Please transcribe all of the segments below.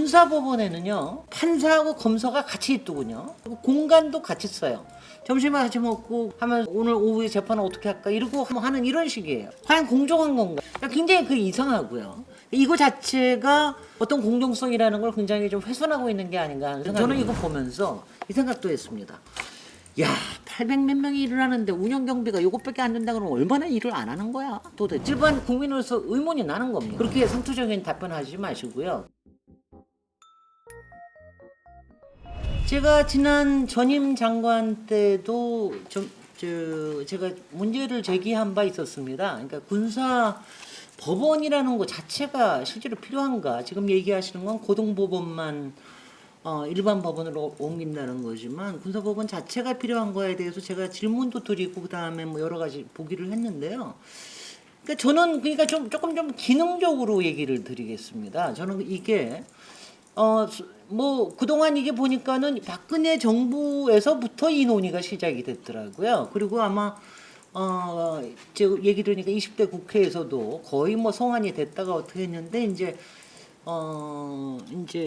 군사법원에는요 판사하고 검사가 같이 있더군요. 그리고 공간도 같이 써요. 점심을 같이 먹고 하면 오늘 오후에 재판을 어떻게 할까 이러고 하는 이런 식이에요. 과연 공정한 건가? 그러니까 굉장히 그 이상하고요. 이거 자체가 어떤 공정성이라는 걸 굉장히 좀 훼손하고 있는 게 아닌가 하는 생각이 저는 이거 보면서 이 생각도 했습니다. 야, 800 몇 명이 일을 하는데 운영 경비가 요것밖에 안 된다 그러면 얼마나 일을 안 하는 거야? 도대체 일반 국민으로서 의문이 나는 겁니다. 그렇게 상투적인 답변하지 마시고요. 제가 지난 전임 장관 때도 제가 문제를 제기한 바 있었습니다. 그러니까 군사 법원이라는 것 자체가 실제로 필요한가? 지금 얘기하시는 건 고등법원만 일반 법원으로 옮긴다는 거지만 군사법원 자체가 필요한 거에 대해서 제가 질문도 드리고 그 다음에 뭐 여러 가지 보기를 했는데요. 그러니까 저는 조금 좀 기능적으로 얘기를 드리겠습니다. 저는 이게 뭐 그동안 이게 보니까는 박근혜 정부에서부터 이 논의가 시작이 됐더라고요. 그리고 아마 제가 얘기 들으니까 20대 국회에서도 거의 뭐 성안이 됐다가 어떻게 했는데 이제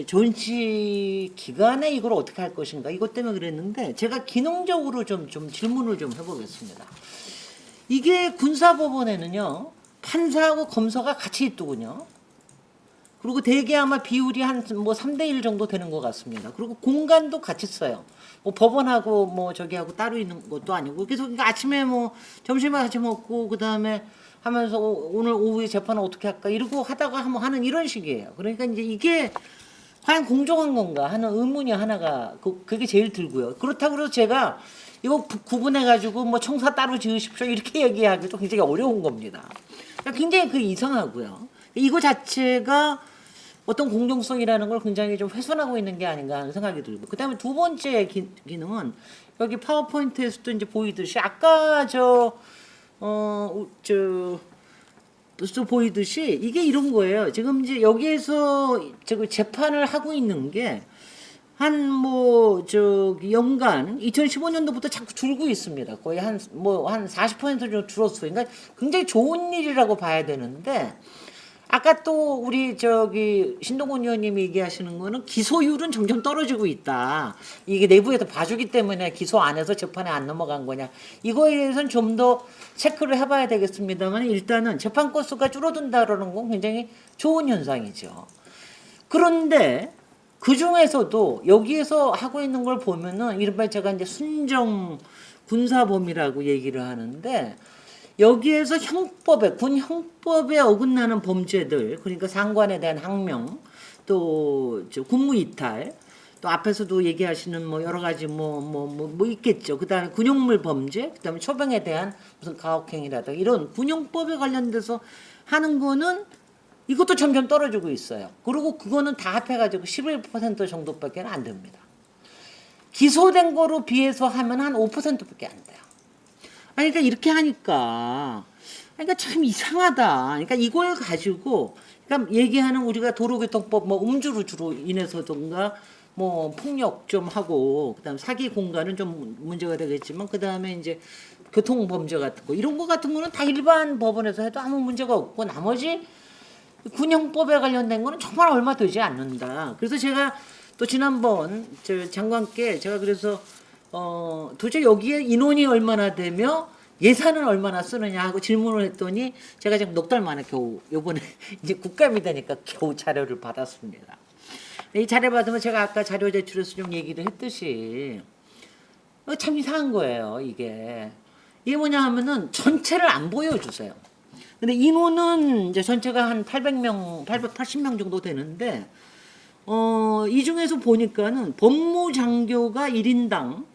정치 기간에 이걸 어떻게 할 것인가 이것 때문에 그랬는데 제가 기능적으로 좀 질문을 좀 해보겠습니다. 이게 군사법원에는요 판사하고 검사가 같이 있더군요. 그리고 대개 아마 비율이 한 뭐 3대 1 정도 되는 것 같습니다. 그리고 공간도 같이 써요. 뭐 법원하고 뭐 저기하고 따로 있는 것도 아니고 그래서 그러니까 아침에 뭐 점심을 같이 먹고 그 다음에 하면서 오늘 오후에 재판을 어떻게 할까 이러고 하다가 하는 이런 식이에요. 그러니까 이제 이게 과연 공정한 건가 하는 의문이 하나가 그게 제일 들고요. 그렇다고 해서 제가 이거 구분해 가지고 뭐 청사 따로 지으십시오 이렇게 얘기하기도 굉장히 어려운 겁니다. 그러니까 굉장히 그 이상하고요. 이거 자체가 어떤 공정성이라는 걸 굉장히 좀 훼손하고 있는 게 아닌가 하는 생각이 들고 그다음에 두 번째 기능은 여기 파워포인트에서도 이제 보이듯이 아까 보이듯이 이게 이런 거예요. 지금 이제 여기에서 재판을 하고 있는 게 연간 2015년도부터 자꾸 줄고 있습니다. 거의 한 40% 정도 줄었어요. 그러니까 굉장히 좋은 일이라고 봐야 되는데 아까 또 우리 신동훈 의원님이 얘기하시는 거는 기소율은 점점 떨어지고 있다. 이게 내부에서 봐주기 때문에 기소 안 해서 재판에 안 넘어간 거냐. 이거에 대해서는 좀 더 체크를 해봐야 되겠습니다만 일단은 재판 건수가 줄어든다라는 건 굉장히 좋은 현상이죠. 그런데 그 중에서도 여기에서 하고 있는 걸 보면은 이른바 제가 이제 순정 군사범이라고 얘기를 하는데 여기에서 군 형법에 어긋나는 범죄들, 그러니까 상관에 대한 항명, 또 군무 이탈, 또 앞에서도 얘기하시는 뭐 여러 가지 뭐 있겠죠. 그다음에 군용물 범죄, 그다음에 초병에 대한 무슨 가혹행위라든가 이런 군용법에 관련돼서 하는 거는 이것도 점점 떨어지고 있어요. 그리고 그거는 다 합해가지고 11% 정도밖에 안 됩니다. 기소된 거로 비해서 하면 한 5%밖에 안 돼요. 그러니까 이렇게 하니까 참 이상하다. 그러니까 이걸 가지고 그러니까 얘기하는 우리가 도로교통법 뭐 음주로 주로 인해서든가 뭐 폭력 좀 하고 그다음 사기 공간은 좀 문제가 되겠지만 그다음에 이제 교통 범죄 같은 거 이런 거 같은 거는 다 일반 법원에서 해도 아무 문제가 없고 나머지 군형법에 관련된 거는 정말 얼마 되지 않는다. 그래서 제가 또 지난번 장관께 제가 그래서 도대체 여기에 인원이 얼마나 되며 예산은 얼마나 쓰느냐 하고 질문을 했더니 제가 지금 넉 달 만에 겨우 요번에 이제 국감이 되니까 겨우 자료를 받았습니다. 이 자료 받으면 제가 아까 자료 제출해서 좀 얘기를 했듯이 참 이상한 거예요. 이게 뭐냐 하면은 전체를 안 보여주세요. 근데 인원은 이제 전체가 한 800명, 880명 정도 되는데 이 중에서 보니까는 법무장교가 1인당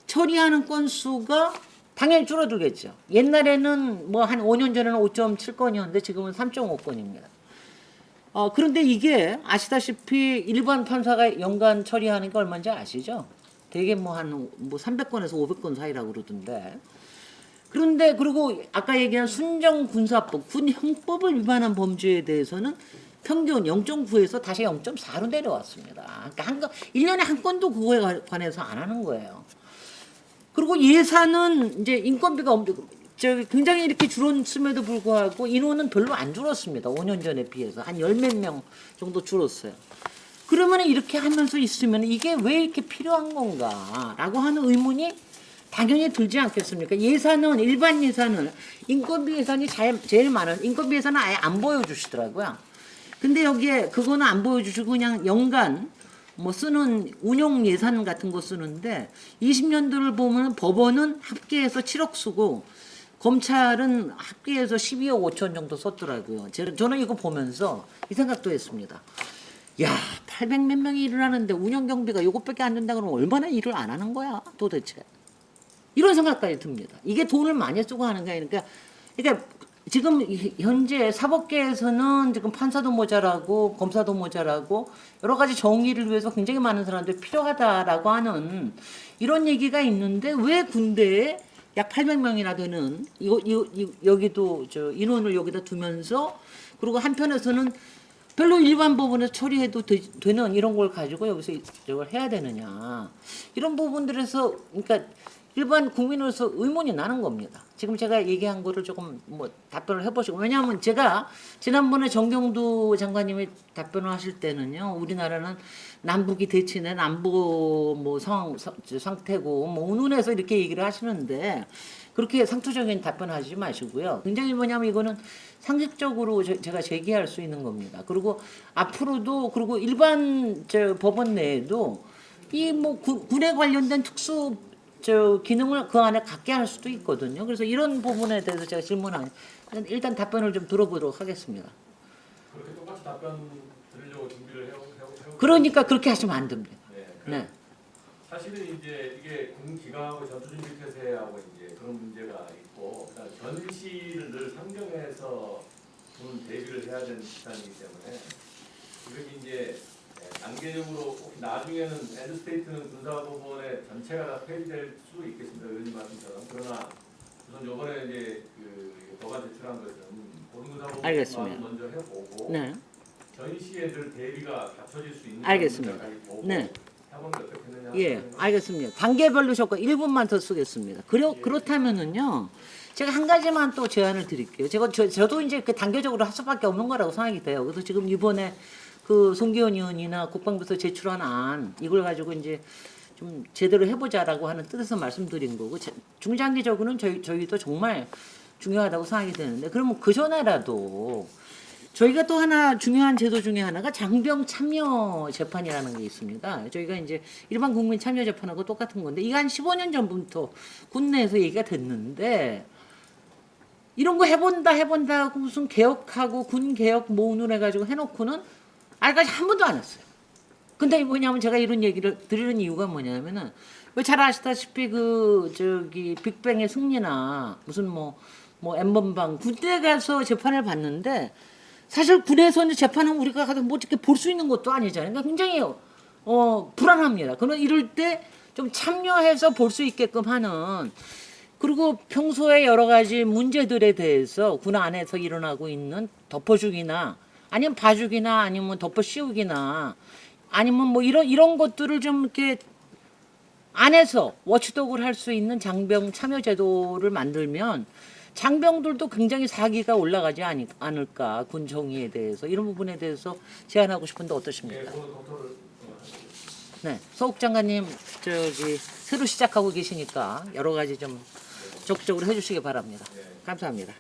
처리하는 건수가 당연히 줄어들겠죠. 옛날에는 뭐 한 5년 전에는 5.7건이었는데 지금은 3.5건입니다. 그런데 이게 아시다시피 일반 판사가 연간 처리하는 게 얼마인지 아시죠? 되게 뭐 300건에서 500건 사이라고 그러던데. 그런데 그리고 아까 얘기한 순정군사법, 군형법을 위반한 범죄에 대해서는 평균 0.9에서 다시 0.4로 내려왔습니다. 그러니까 1년에 한 건도 그거에 관해서 안 하는 거예요. 그리고 예산은 이제 인건비가 굉장히 이렇게 줄었음에도 불구하고 인원은 별로 안 줄었습니다. 5년 전에 비해서 한 10몇 명 정도 줄었어요. 그러면 이렇게 하면서 있으면 이게 왜 이렇게 필요한 건가라고 하는 의문이 당연히 들지 않겠습니까? 예산은 일반 예산은 인건비 예산이 제일 많은 인건비 예산은 아예 안 보여주시더라고요. 근데 여기에 그거는 안 보여주시고 그냥 연간 뭐 쓰는 운용 예산 같은 거 쓰는데 20년도를 보면 법원은 합계해서 7억 쓰고 검찰은 합계해서 12억 5천 정도 썼더라고요. 저는 이거 보면서 이 생각도 했습니다. 야, 800 몇 명이 일을 하는데 운영 경비가 이것밖에 안 된다 그러면 얼마나 일을 안 하는 거야, 도대체. 이런 생각까지 듭니다. 이게 돈을 많이 쓰고 하는 게 아니라 그러니까 지금 현재 사법계에서는 지금 판사도 모자라고 검사도 모자라고 여러 가지 정의를 위해서 굉장히 많은 사람들이 필요하다라고 하는 이런 얘기가 있는데 왜 군대에 약 800명이나 되는 여기도 저 인원을 여기다 두면서 그리고 한편에서는 별로 일반 법원에서 처리해도 되는 이런 걸 가지고 여기서 이걸 해야 되느냐 이런 부분들에서 그러니까 일반 국민으로서 의문이 나는 겁니다. 지금 제가 얘기한 거를 조금 뭐 답변을 해보시고 왜냐하면 제가 지난번에 정경두 장관님이 답변을 하실 때는요 우리나라는 남북이 대치내 남북 뭐 상태고 뭐 운운해서 이렇게 얘기를 하시는데 그렇게 상투적인 답변하지 마시고요. 굉장히 뭐냐면 이거는 상식적으로 제가 제기할 수 있는 겁니다. 그리고 앞으로도 그리고 일반 법원 내에도 이 뭐 군에 관련된 특수 기능을 그 안에 갖게 할 수도 있거든요. 그래서 이런 부분에 대해서 제가 질문한 일단 답변을 좀 들어보도록 하겠습니다. 그렇게 똑같이 답변 드리려고 준비를 해오고 그러니까 그렇게 하시면 안 됩니다. 네. 사실은 이제 이게 군기강하고 전투준비 태세하고 이제 그런 문제가 있고 그다음 전시를 늘 상정해서 군 대비를 해야 되는 기간이기 때문에 이게 이제 단계적으로 혹시 나중에는 엔드스테이트는 군사법원의 전체가 다 폐지될 수도 있겠습니다. 의원님 말씀처럼. 그러나 우선 이번에 이제 그 법안 제출한 것은 고등군사법원만 먼저 해보고 네. 전시에 늘 대비가 갖춰질 수 있는 알겠습니다. 보고 네. 해보는 게 어떻겠느냐. 예, 알겠습니다. 단계별로 조건 1분만 더 쓰겠습니다. 그렇다면은요. 제가 한 가지만 또 제안을 드릴게요. 저도 이제 그 단계적으로 할 수밖에 없는 거라고 생각이 돼요. 그래서 지금 이번에 그 송기현 의원이나 국방부에서 제출한 안 이걸 가지고 이제 좀 제대로 해보자라고 하는 뜻에서 말씀드린 거고 중장기적으로는 저희도 정말 중요하다고 생각이 되는데 그러면 그 전에라도 저희가 또 하나 중요한 제도 중에 하나가 장병 참여 재판이라는 게 있습니다. 저희가 이제 일반 국민 참여 재판하고 똑같은 건데 이게 한 15년 전부터 군내에서 얘기가 됐는데 이런 거 해본다 하고 무슨 개혁하고 군 개혁 모운을 해가지고 해놓고는 아직까지 한 번도 안 했어요. 근데 뭐냐면 제가 이런 얘기를 드리는 이유가 뭐냐면은 왜 잘 아시다시피 빅뱅의 승리나 무슨 뭐 엠번방 군대 가서 재판을 받는데 사실 군에서 재판은 우리가 가서 뭐 이렇게 볼 수 있는 것도 아니잖아요. 그러니까 굉장히 불안합니다. 그러나 이럴 때 좀 참여해서 볼 수 있게끔 하는 그리고 평소에 여러 가지 문제들에 대해서 군 안에서 일어나고 있는 덮어주기나 아니면 봐주기나 아니면 덮어 씌우기나 아니면 뭐 이런 것들을 좀 이렇게 안에서 워치독을 할 수 있는 장병 참여 제도를 만들면 장병들도 굉장히 사기가 올라가지 않을까 군 정의에 대해서 이런 부분에 대해서 제안하고 싶은데 어떠십니까? 네, 서욱 장관님 새로 시작하고 계시니까 여러 가지 좀 적극적으로 해주시기 바랍니다. 감사합니다.